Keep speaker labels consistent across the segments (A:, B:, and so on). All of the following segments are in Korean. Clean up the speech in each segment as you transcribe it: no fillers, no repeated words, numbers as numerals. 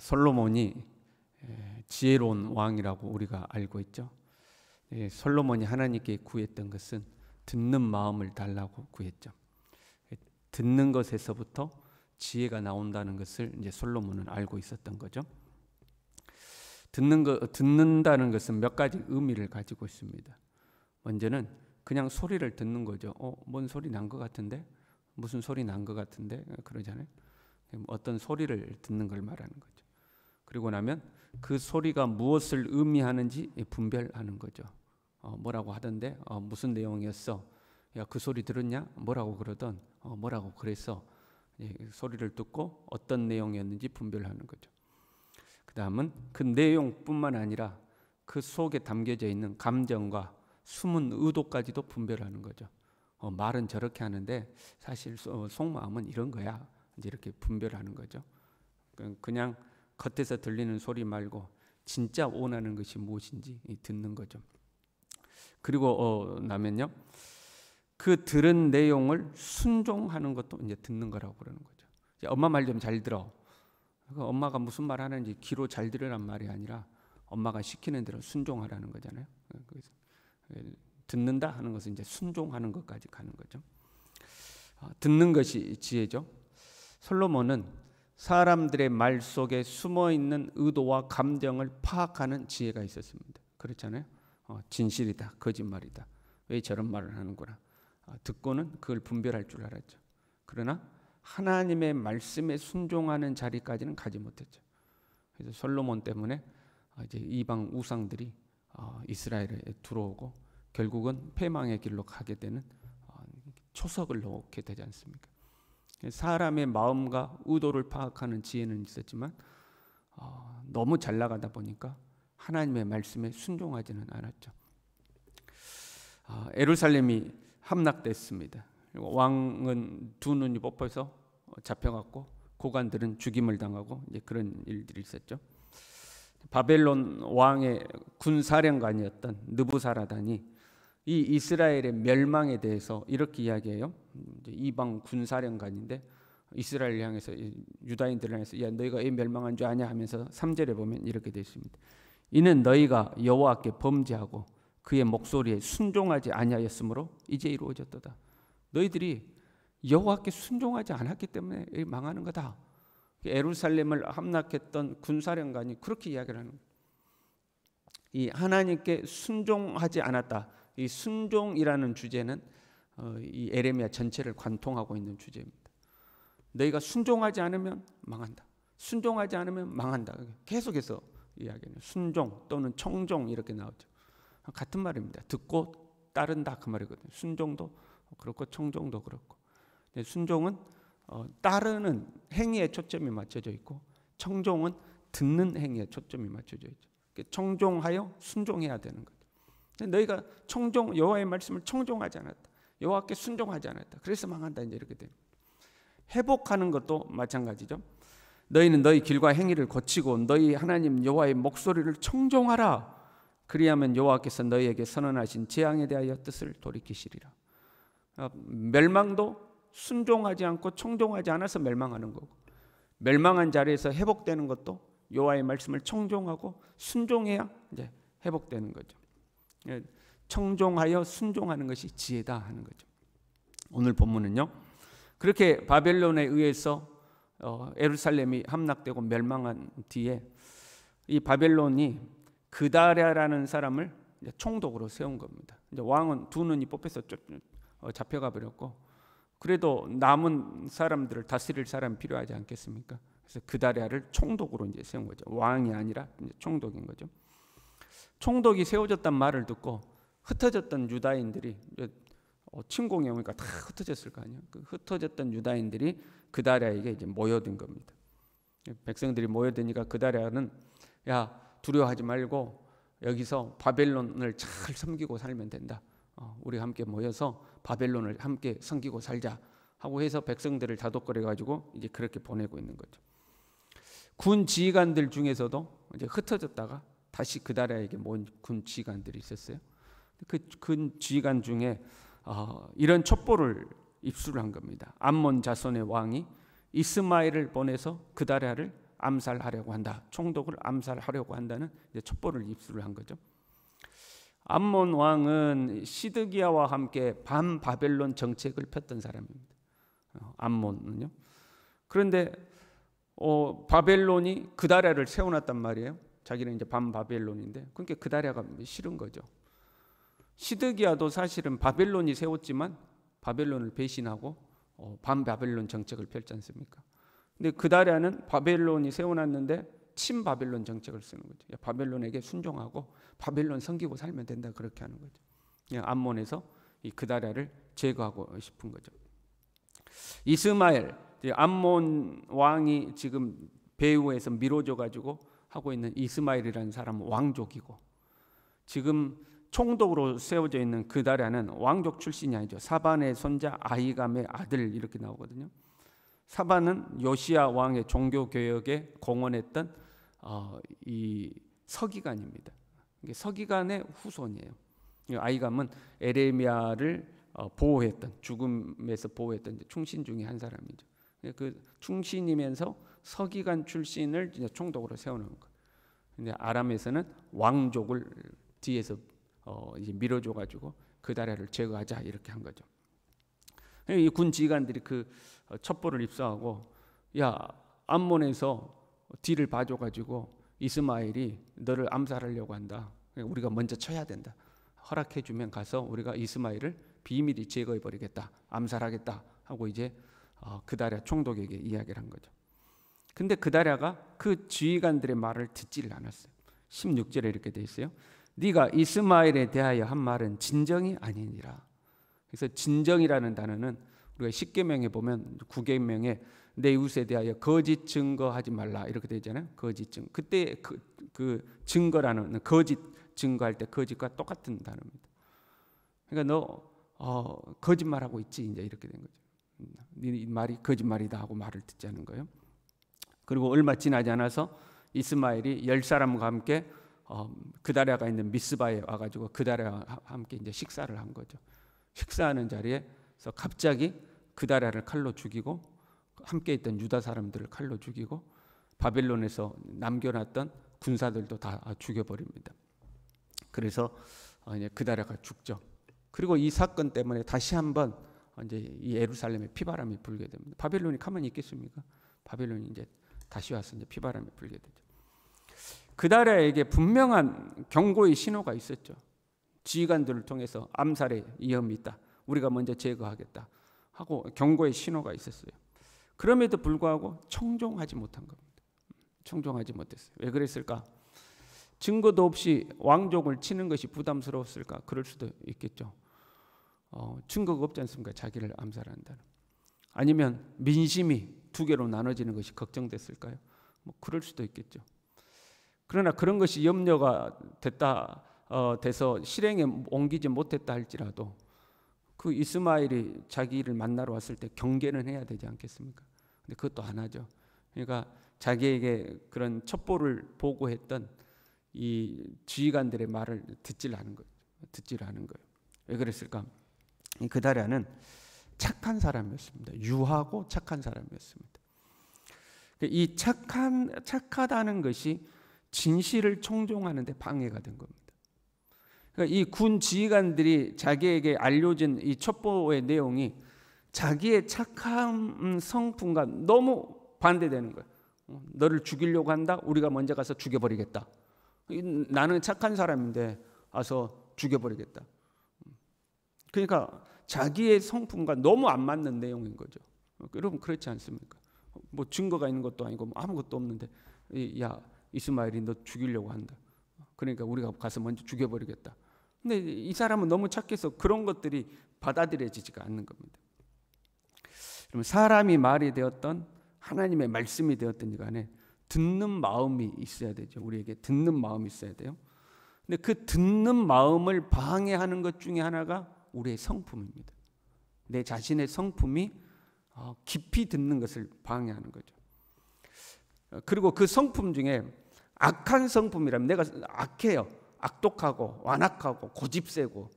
A: 솔로몬이 지혜로운 왕이라고 우리가 알고 있죠. 솔로몬이 하나님께 구했던 것은 듣는 마음을 달라고 구했죠. 듣는 것에서부터 지혜가 나온다는 것을 이제 솔로몬은 알고 있었던 거죠. 듣는다는 것은 몇 가지 의미를 가지고 있습니다. 먼저는 그냥 소리를 듣는 거죠. 뭔 소리 난 것 같은데? 무슨 소리 난 것 같은데? 그러잖아요. 어떤 소리를 듣는 걸 말하는 거죠. 그리고 나면 그 소리가 무엇을 의미하는지 분별하는 거죠. 뭐라고 하던데? 무슨 내용이었어? 야, 그 소리 들었냐? 뭐라고 그러던? 뭐라고 그랬어? 소리를 듣고 어떤 내용이었는지 분별하는 거죠. 그 다음은 그 내용뿐만 아니라 그 속에 담겨져 있는 감정과 숨은 의도까지도 분별하는 거죠. 말은 저렇게 하는데 사실 속마음은 이런 거야. 이제 이렇게 분별하는 거죠. 그냥 겉에서 들리는 소리 말고 진짜 원하는 것이 무엇인지 듣는 거죠. 그리고 나면요, 그 들은 내용을 순종하는 것도 이제 듣는 거라고 그러는 거죠. 엄마 말 좀 잘 들어. 엄마가 무슨 말 하는지 귀로 잘 들으란 말이 아니라 엄마가 시키는 대로 순종하라는 거잖아요. 그래서 듣는다 하는 것은 이제 순종하는 것까지 가는 거죠. 듣는 것이 지혜죠. 솔로몬은 사람들의 말 속에 숨어 있는 의도와 감정을 파악하는 지혜가 있었습니다. 그렇잖아요. 진실이다, 거짓말이다. 왜 저런 말을 하는구나. 듣고는 그걸 분별할 줄 알았죠. 그러나 하나님의 말씀에 순종하는 자리까지는 가지 못했죠. 그래서 솔로몬 때문에 이제 이방 우상들이 이스라엘에 들어오고 결국은 패망의 길로 가게 되는 초석을 놓게 되지 않습니까? 사람의 마음과 의도를 파악하는 지혜는 있었지만 너무 잘 나가다 보니까 하나님의 말씀에 순종하지는 않았죠. 예루살렘이 함락됐습니다. 왕은 두 눈이 뽑혀서 잡혀갔고 고관들은 죽임을 당하고 이제 그런 일들이 있었죠. 바벨론 왕의 군사령관이었던 느부사라단이 이 이스라엘의 멸망에 대해서 이렇게 이야기해요. 이방 군사령관인데 이스라엘 향해서 유다인들을 향해서 야, 너희가 왜 멸망한 줄 아냐 하면서 3절에 보면 이렇게 되어 있습니다. 이는 너희가 여호와께 범죄하고 그의 목소리에 순종하지 아니하였으므로 이제 이루어졌도다. 너희들이 여호와께 순종하지 않았기 때문에 망하는 거다. 예루살렘을 함락했던 군사령관이 그렇게 이야기를 하는 거예요. 이 하나님께 순종하지 않았다. 이 순종이라는 주제는 이 에레미야 전체를 관통하고 있는 주제입니다. 너희가 순종하지 않으면 망한다. 순종하지 않으면 망한다. 계속해서 이야기해요. 순종 또는 청종 이렇게 나오죠. 같은 말입니다. 듣고 따른다 그 말이거든요. 순종도 그렇고 청종도 그렇고. 순종은 따르는 행위에 초점이 맞춰져 있고 청종은 듣는 행위에 초점이 맞춰져 있죠. 청종하여 순종해야 되는 거죠. 너희가 여호와의 말씀을 청종하지 않았다. 여호와께 순종하지 않았다. 그래서 망한다. 이제 이렇게 되는 거예요. 회복하는 것도 마찬가지죠. 너희는 너희 길과 행위를 고치고 너희 하나님 여호와의 목소리를 청종하라. 그리하면 여호와께서 너희에게 선언하신 재앙에 대하여 뜻을 돌이키시리라. 멸망도 순종하지 않고 청종하지 않아서 멸망하는 거고 멸망한 자리에서 회복되는 것도 여호와의 말씀을 청종하고 순종해야 이제 회복되는 거죠. 청종하여 순종하는 것이 지혜다 하는 거죠. 오늘 본문은요. 그렇게 바벨론에 의해서 예루살렘이 함락되고 멸망한 뒤에 이 바벨론이 그다랴라는 사람을 총독으로 세운 겁니다. 이제 왕은 두 눈이 뽑혀서 잡혀가 버렸고 그래도 남은 사람들을 다스릴 사람이 필요하지 않겠습니까? 그래서 그다랴를 총독으로 이제 세운 거죠. 왕이 아니라 이제 총독인 거죠. 총독이 세워졌단 말을 듣고 흩어졌던 유다인들이 침공이 오니까 다 흩어졌을 거 아니에요. 그 흩어졌던 유다인들이 그다랴에게 이제 모여든 겁니다. 백성들이 모여드니까 그다랴는 야 두려워하지 말고 여기서 바벨론을 잘 섬기고 살면 된다. 우리 함께 모여서 바벨론을 함께 섬기고 살자 하고 해서 백성들을 다독거려 가지고 이제 그렇게 보내고 있는 거죠. 군 지휘관들 중에서도 이제 흩어졌다가 다시 그다랴에게 모인 군 지휘관들이 있었어요. 그 군 지휘관 중에 이런 첩보를 입수를 한 겁니다. 암몬 자손의 왕이 이스마엘을 보내서 그다랴를 암살하려고 한다. 총독을 암살하려고 한다는 이제 첩보를 입수를 한 거죠. 암몬 왕은 시드기야와 함께 반바벨론 정책을 폈던 사람입니다. 암몬은요. 그런데 바벨론이 그다랴를 세워놨단 말이에요. 자기는 이제 반바벨론인데, 그러니까 그다랴가 싫은 거죠. 시드기야도 사실은 바벨론이 세웠지만 바벨론을 배신하고 반바벨론 정책을 펼지 않습니까? 근데 그다랴는 바벨론이 세워놨는데 친바벨론 정책을 쓰는 거죠. 바벨론에게 순종하고 바벨론 섬기고 살면 된다, 그렇게 하는 거죠. 암몬에서 이 그다랴를 제거하고 싶은 거죠. 이스마엘, 암몬 왕이 지금 배후에서 밀어줘 가지고 하고 있는 이스마엘이라는 사람은 왕족이고, 지금 총독으로 세워져 있는 그다랴는 왕족 출신이 아니죠. 사반의 손자 아히감의 아들, 이렇게 나오거든요. 사반은 요시야 왕의 종교 개혁에 공헌했던 이 서기관입니다. 이게 서기관의 후손이에요. 아히감은 에레미야를 보호했던, 죽음에서 보호했던 충신 중에 한 사람이죠. 그 충신이면서 서기관 출신을 이제 총독으로 세우는 거예요. 근데 아람에서는 왕족을 뒤에서 이제 밀어줘 가지고 그다랴를 제거하자, 이렇게 한 거죠. 이 군 지휘관들이 그 첩보를 입수하고, 야, 암몬에서 뒤를 봐줘 가지고 이스마엘이 너를 암살하려고 한다. 우리가 먼저 쳐야 된다. 허락해 주면 가서 우리가 이스마엘을 비밀히 제거해 버리겠다, 암살하겠다 하고 이제 그다랴 총독에게 이야기를 한 거죠. 근데 그다랴가 그 지휘관들의 말을 듣지를 않았어요. 16절에 이렇게 돼 있어요. 네가 이스마엘에 대하여 한 말은 진정이 아니니라. 그래서 진정이라는 단어는 우리가 10계명에 보면 9계명에 내 이웃에 대하여 거짓 증거하지 말라, 이렇게 되어 있잖아요. 거짓 증거. 그때 그 증거라는, 거짓 증거할 때 거짓과 똑같은 단어입니다. 그러니까 너 거짓말하고 있지, 이제 이렇게 된 거죠. 네 말이 거짓말이다 하고 말을 듣지 않은 거예요. 그리고 얼마 지나지 않아서 이스마엘이 10사람과 함께 그다랴가 있는 미스바에 와가지고 그다랴와 함께 이제 식사를 한 거죠. 식사하는 자리에서 갑자기 그다랴를 칼로 죽이고, 함께 있던 유다 사람들을 칼로 죽이고, 바벨론에서 남겨놨던 군사들도 다 죽여버립니다. 그래서 이제 그다랴가 죽죠. 그리고 이 사건 때문에 다시 한번 이제 이 예루살렘에 피바람이 불게 됩니다. 바벨론이 가만히 있겠습니까? 바벨론이 이제 다시 와서 이제 피바람이 불게 되죠. 그다랴에게 분명한 경고의 신호가 있었죠. 지휘관들을 통해서 암살의 위험이 있다, 우리가 먼저 제거하겠다 하고 경고의 신호가 있었어요. 그럼에도 불구하고 청종하지 못한 겁니다. 청종하지 못했어요. 왜 그랬을까? 증거도 없이 왕족을 치는 것이 부담스러웠을까? 그럴 수도 있겠죠. 증거가 없지 않습니까? 자기를 암살한다는. 아니면 민심이 두 개로 나눠지는 것이 걱정됐을까요? 뭐 그럴 수도 있겠죠. 그러나 그런 것이 염려가 돼서 실행에 옮기지 못했다 할지라도 그 이스마엘이 자기를 만나러 왔을 때 경계는 해야 되지 않겠습니까? 근데 그것도 안 하죠. 그러니까 자기에게 그런 첩보를 보고했던 이 지휘관들의 말을 듣질 않은 거예요. 왜 그랬을까? 그다랴는 착한 사람이었습니다. 유하고 착한 사람이었습니다. 이 착하다는 것이 진실을 총종하는 데 방해가 된 겁니다. 그러니까 이 군 지휘관들이 자기에게 알려진 이 첩보의 내용이 자기의 착한 성품과 너무 반대되는 거예요. 너를 죽이려고 한다? 우리가 먼저 가서 죽여버리겠다. 나는 착한 사람인데 와서 죽여버리겠다. 그러니까 자기의 성품과 너무 안 맞는 내용인 거죠. 여러분 그렇지 않습니까? 뭐 증거가 있는 것도 아니고 뭐 아무것도 없는데, 야, 이스마엘이 너 죽이려고 한다. 그러니까 우리가 가서 먼저 죽여버리겠다. 근데 이 사람은 너무 착해서 그런 것들이 받아들여지지가 않는 겁니다. 그러면 사람이 말이 되었던 하나님의 말씀이 되었던 간에 듣는 마음이 있어야 되죠. 우리에게 듣는 마음이 있어야 돼요. 근데 그 듣는 마음을 방해하는 것 중에 하나가 우리의 성품입니다. 내 자신의 성품이 깊이 듣는 것을 방해하는 거죠. 그리고 그 성품 중에 악한 성품이라면, 내가 악해요. 악독하고 완악하고 고집세고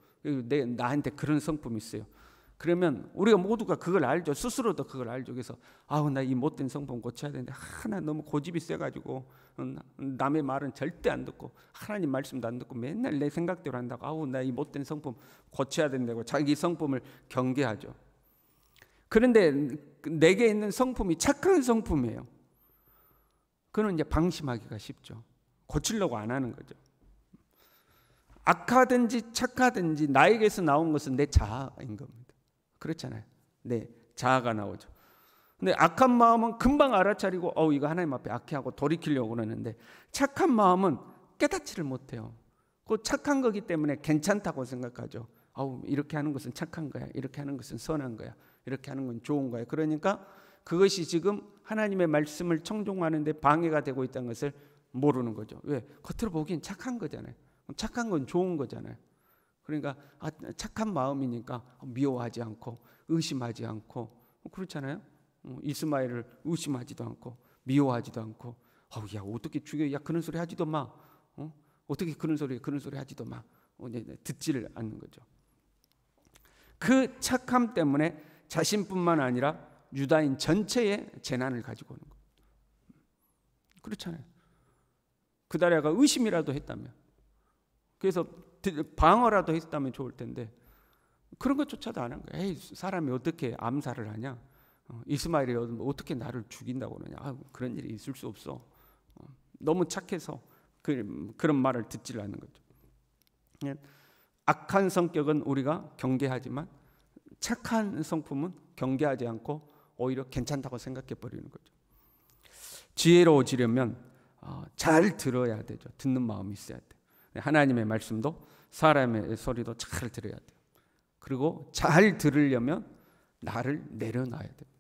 A: 나한테 그런 성품이 있어요. 그러면 우리가 모두가 그걸 알죠. 스스로도 그걸 알죠. 그래서 아우 나 이 못된 성품 고쳐야 되는데 나 너무 고집이 세가지고 남의 말은 절대 안 듣고 하나님 말씀도 안 듣고 맨날 내 생각대로 한다고 아우 나 이 못된 성품 고쳐야 된다고 자기 성품을 경계하죠. 그런데 내게 있는 성품이 착한 성품이에요. 그는 이제 방심하기가 쉽죠. 고치려고 안 하는 거죠. 악하든지 착하든지 나에게서 나온 것은 내 자아인 겁니다. 그렇잖아요. 네, 자아가 나오죠. 근데 악한 마음은 금방 알아차리고 이거 하나님 앞에 악해하고 돌이키려고 그러는데 착한 마음은 깨닫지를 못해요. 그 착한 거기 때문에 괜찮다고 생각하죠. 이렇게 하는 것은 착한 거야. 이렇게 하는 것은 선한 거야. 이렇게 하는 건 좋은 거야. 그러니까 그것이 지금 하나님의 말씀을 청종하는 데 방해가 되고 있다는 것을 모르는 거죠. 왜? 겉으로 보기엔 착한 거잖아요. 착한 건 좋은 거잖아요. 그러니까 착한 마음이니까 미워하지 않고 의심하지 않고 그렇잖아요. 이스마엘을 의심하지도 않고 미워하지도 않고 야 어떻게 죽여? 야 그런 소리 하지도 마. 어떻게 그런 소리 하지도 마. 듣지를 않는 거죠. 그 착함 때문에 자신뿐만 아니라 유다인 전체의 재난을 가지고 오는 거예요. 그렇잖아요. 그다리아가 의심이라도 했다면, 그래서 방어라도 했다면 좋을 텐데 그런 것조차도 안 한 거예요. 에이, 사람이 어떻게 암살을 하냐? 이스마엘이 어떻게 나를 죽인다고 그러냐? 그런 일이 있을 수 없어. 너무 착해서 그런 말을 듣질 않는 거죠. 악한 성격은 우리가 경계하지만 착한 성품은 경계하지 않고 오히려 괜찮다고 생각해 버리는 거죠. 지혜로워지려면 잘 들어야 되죠. 듣는 마음이 있어야 돼요. 하나님의 말씀도 사람의 소리도 잘 들어야 돼요. 그리고 잘 들으려면 나를 내려놔야 돼요.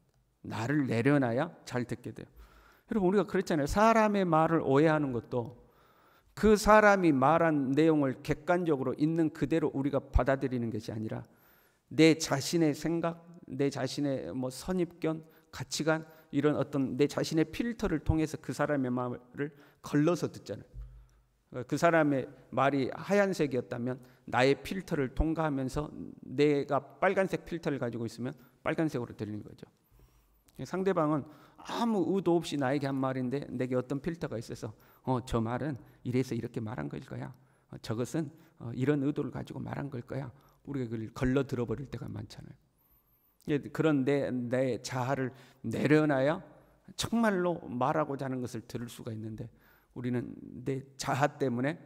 A: 나를 내려놔야 잘 듣게 돼요. 여러분 우리가 그랬잖아요. 사람의 말을 오해하는 것도 그 사람이 말한 내용을 객관적으로 있는 그대로 우리가 받아들이는 것이 아니라 내 자신의 생각, 내 자신의 선입견, 가치관 이런 어떤 내 자신의 필터를 통해서 그 사람의 말을 걸러서 듣잖아요. 그 사람의 말이 하얀색이었다면 나의 필터를 통과하면서 내가 빨간색 필터를 가지고 있으면 빨간색으로 들리는 거죠. 상대방은 아무 의도 없이 나에게 한 말인데 내게 어떤 필터가 있어서 저 말은 이래서 이렇게 말한 걸 거야. 저것은 이런 의도를 가지고 말한 걸 거야. 우리가 그걸 걸러 들어버릴 때가 많잖아요. 그런 내 자아를 내려놔야 정말로 말하고자 하는 것을 들을 수가 있는데 우리는 내 자아 때문에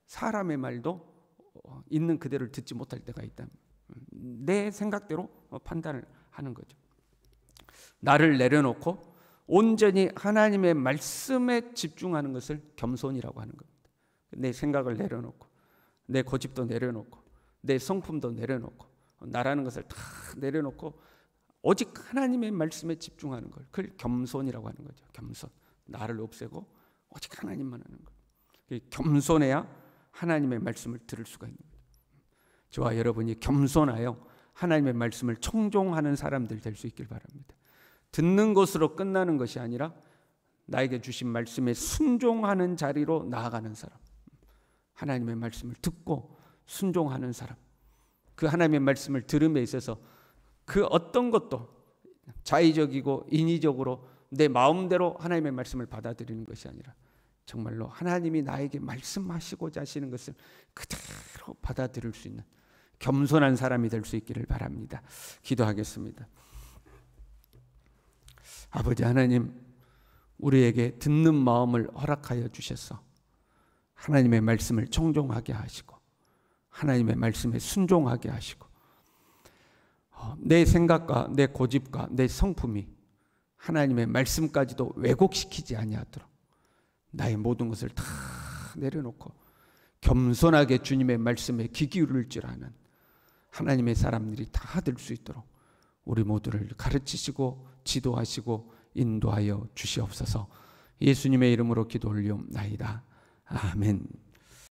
A: 사람의 말도 있는 그대로를 듣지 못할 때가 있다. 내 생각대로 판단을 하는 거죠. 나를 내려놓고 온전히 하나님의 말씀에 집중하는 것을 겸손이라고 하는 겁니다. 내 생각을 내려놓고 내 고집도 내려놓고 내 성품도 내려놓고 나라는 것을 다 내려놓고 오직 하나님의 말씀에 집중하는 걸 그걸 겸손이라고 하는 거죠. 겸손. 나를 없애고 오직 하나님만 하는 것. 겸손해야 하나님의 말씀을 들을 수가 있는 거죠. 저와 여러분이 겸손하여 하나님의 말씀을 청종하는 사람들 될 수 있길 바랍니다. 듣는 것으로 끝나는 것이 아니라 나에게 주신 말씀에 순종하는 자리로 나아가는 사람. 하나님의 말씀을 듣고 순종하는 사람. 그 하나님의 말씀을 들음에 있어서 그 어떤 것도 자의적이고 인위적으로 내 마음대로 하나님의 말씀을 받아들이는 것이 아니라 정말로 하나님이 나에게 말씀하시고자 하시는 것을 그대로 받아들일 수 있는 겸손한 사람이 될 수 있기를 바랍니다. 기도하겠습니다. 아버지 하나님, 우리에게 듣는 마음을 허락하여 주셔서 하나님의 말씀을 청종하게 하시고 하나님의 말씀에 순종하게 하시고 내 생각과 내 고집과 내 성품이 하나님의 말씀까지도 왜곡시키지 아니하도록 나의 모든 것을 다 내려놓고 겸손하게 주님의 말씀에 귀 기울일 줄 아는 하나님의 사람들이 다 될 수 있도록 우리 모두를 가르치시고 지도하시고 인도하여 주시옵소서. 예수님의 이름으로 기도 올리옵나이다. 아멘.